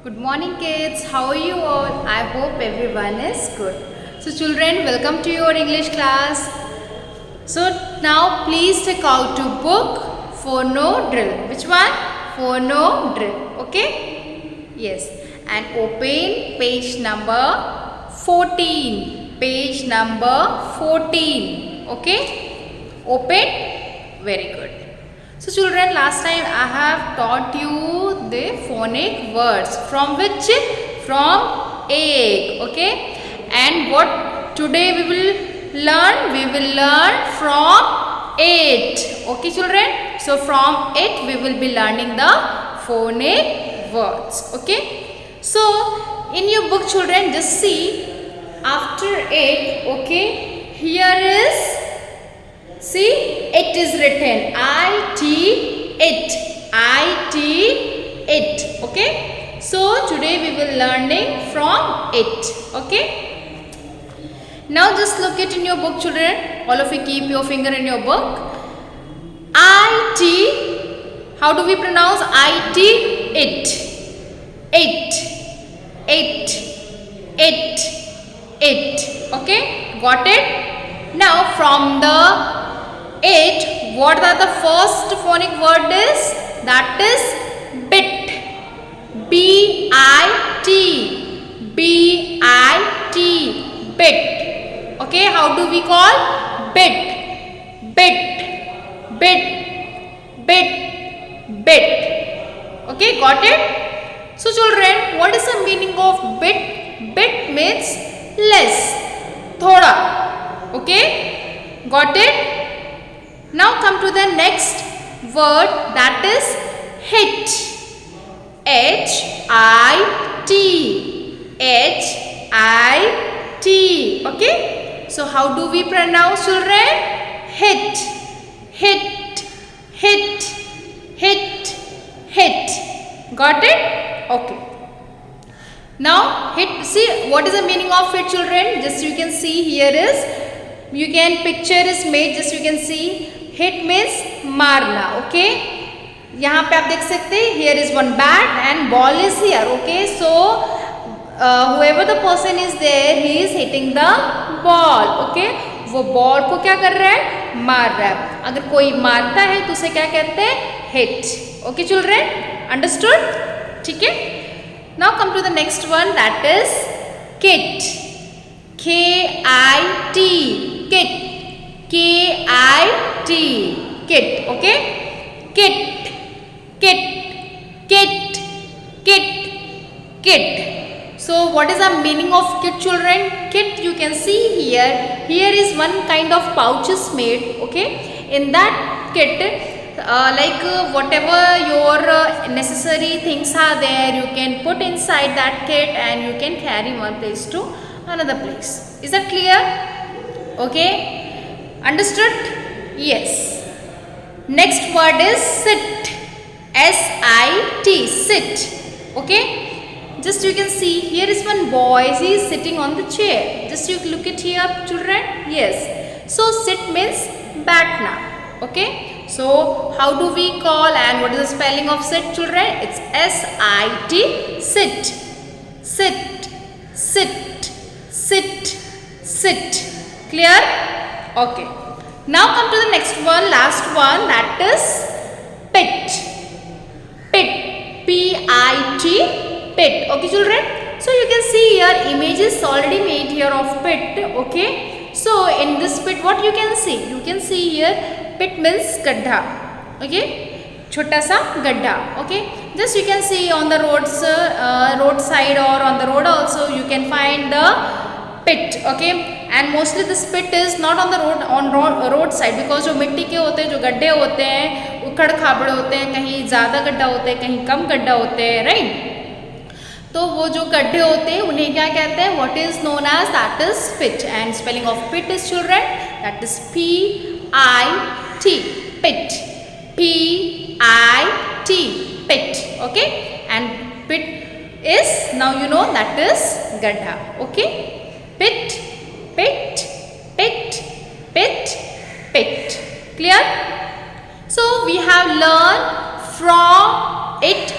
Good morning kids, how are you all? I hope everyone is good. So children, welcome to your English class. So now please take out your book for no drill. Which one? For no drill. Okay? Yes. And open page number 14. Page number 14. Okay? Open. Very good. So children, last time I have taught you the phonic words. From which? From egg. Okay? And what today we will learn? We will learn from it. Okay children? So from it we will be learning the phonic words. Okay? So in your book children, just see after it. Okay? Here is, see, it is written I-T, it, I-T, it, okay. So today we will learning from it, okay. Now just look it in your book children. All of you keep your finger in your book. I-T, how do we pronounce I-T? It, it, it, it, okay. Got it? Now from the it, what are the first phonic word is? That is bit. B-I-T. B-I-T. Bit. Okay, how do we call? Bit. Bit. Bit. Bit. Bit. Okay, got it? So children, what is the meaning of bit? Bit means less. Thoda. Okay, got it? Now come to the next word, that is hit. H-I-T. H-I-T. Okay. So how do we pronounce children? Hit. Hit. Hit. Hit. Hit. Got it? Okay. Now hit. See what is the meaning of it children? Just you can see here is, you can picture is made. Just you can see. Hit means मारना. Okay. यहाँ पे आप देख सकते हैं. Here is one bat and ball is here. Okay. So whoever the person is there, he is hitting the ball. Okay. वो ball को क्या कर रहा है? मार रहा है. अगर कोई मारता है तो उसे क्या कहते हैं? Hit. Okay children. Understood? ठीक है. Now come to the next one. That is kit. K-I-T. Kit. K-I-T. Kit. Okay. Kit. Kit. Kit. Kit. Kit. So what is the meaning of kit children? Kit you can see here. Here is one kind of pouch is made. Okay. In that kit, whatever your necessary things are there, you can put inside that kit and you can carry one place to another place. Is that clear? Okay. Understood? Yes. Next word is sit. S-I-T. Sit. Okay. Just you can see here is one boy. He is sitting on the chair. Just you look at here children. Yes. So sit means batna. Okay. So how do we call and what is the spelling of sit children? It's S-I-T. Sit. Sit. Sit. Sit. Sit. Clear? Okay. Now come to the next one, last one, that is pit. Pit. P-I-T. Pit. Okay children. So you can see here image is already made here of pit. Okay. So in this pit what you can see? You can see here pit means gadda. Okay. Chota sa gadda. Okay. Just you can see on the roads, roadside or on the road also you can find the pit. Okay. And mostly this pit is not on the road side because जो मिट्टी के होते हैं, जो गड्ढे होते हैं, उखड़ खाबड़ होते हैं, कहीं ज़्यादा गड्ढा होते हैं, कहीं कम गड्ढा होते हैं, राइट. तो वो जो गड्ढे होते हैं उन्हें क्या कहते हैं? What is known as that is pit. And spelling of pit is children, that is P-I-T. Pit. P-I-T. Pit. Okay. And pit is, now you know, that is gadda. Okay. Pit. Pit, pit, pit, pit. Clear? So we have learned from it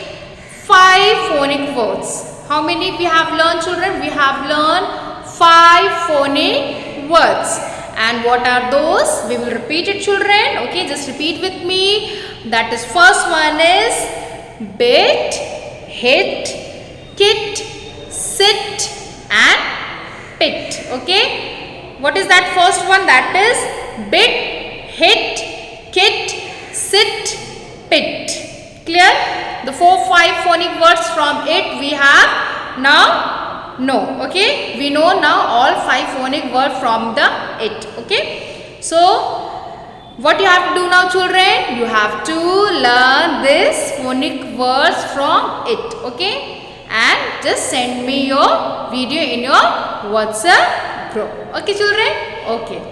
5 phonic words. How many we have learned, children? We have learned 5 phonic words. And what are those? We will repeat it, children. Okay, just repeat with me. That is, first one is bit, hit, kit, sit and pit. Okay, what is that first one? That is bit, hit, kit, sit, pit. Clear? The 4-5 phonic words from it we have now know. Okay, we know now all 5 phonic words from the it. Okay, so what you have to do now, children? You have to learn this phonic words from it. Okay, and just send me your video in your WhatsApp group. Okay, children? Okay.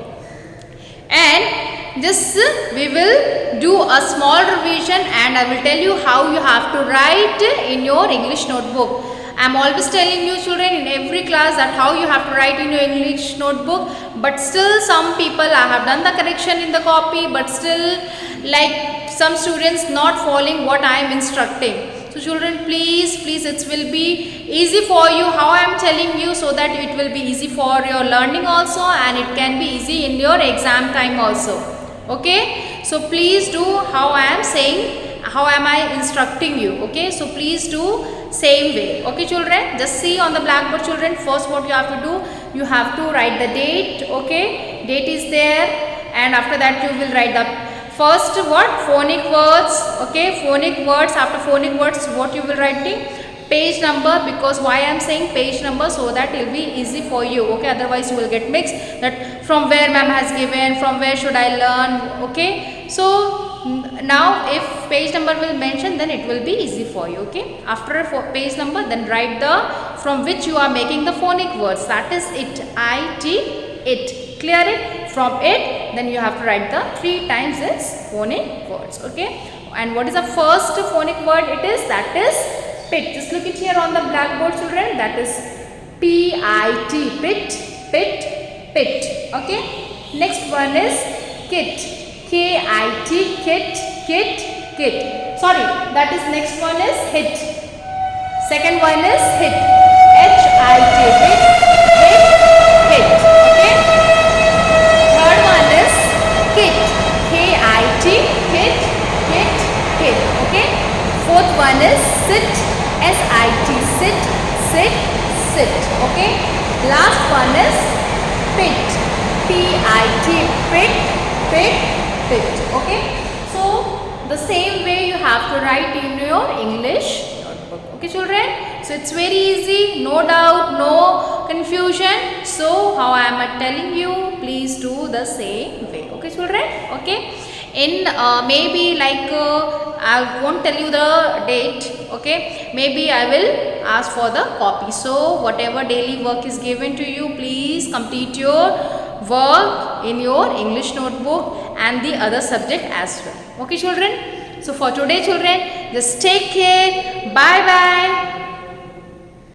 And just we will do a small revision and I will tell you how you have to write in your English notebook. I am always telling you, children, in every class that how you have to write in your English notebook, but still some people, I have done the correction in the copy, but still like some students not following what I am instructing. So children, please it will be easy for you how I am telling you, so that it will be easy for your learning also and it can be easy in your exam time also. Okay, so please do how I am saying, how am I instructing you. Okay, so please do same way. Okay, children, just see on the blackboard, children. First what you have to do, you have to write the date. Okay, date is there, and after that you will write the first what? Phonic words. Okay, phonic words. After phonic words, what you will writing? Page number, because why I am saying page number, so that it will be easy for you. Okay, otherwise you will get mixed that from where ma'am has given, from where should I learn. Okay, so now if page number will mention, then it will be easy for you. Okay, after page number, then write the from which you are making the phonic words, that is it, it, it. Clear it? From it, then you have to write the 3 times its phonic words. Okay, and what is the first phonic word? It is, that is pit. Just look it here on the blackboard, children. That is P-I-T, pit, pit, pit. Okay, next one is kit, K-I-T, kit, kit, kit. Sorry, that is, next one is hit. Second one is hit, H-I-T, hit, hit, hit. Okay, third one is kit, K-I-T, kit, kit, kit. Okay, fourth one is sit, S-I-T, sit, sit, sit. Okay, last one is pit, P-I-T, pit, pit, pit. Okay, so the same way you have to write in your English notebook. Okay, children, so it's very easy, no doubt, no confusion. So how I am telling you, please do the same way. Okay, children? Okay, in maybe like I won't tell you the date. Okay, maybe I will ask for the copy. So whatever daily work is given to you, please complete your work in your English notebook and the other subject as well. Okay, children, so for today, children, just take care. Bye bye.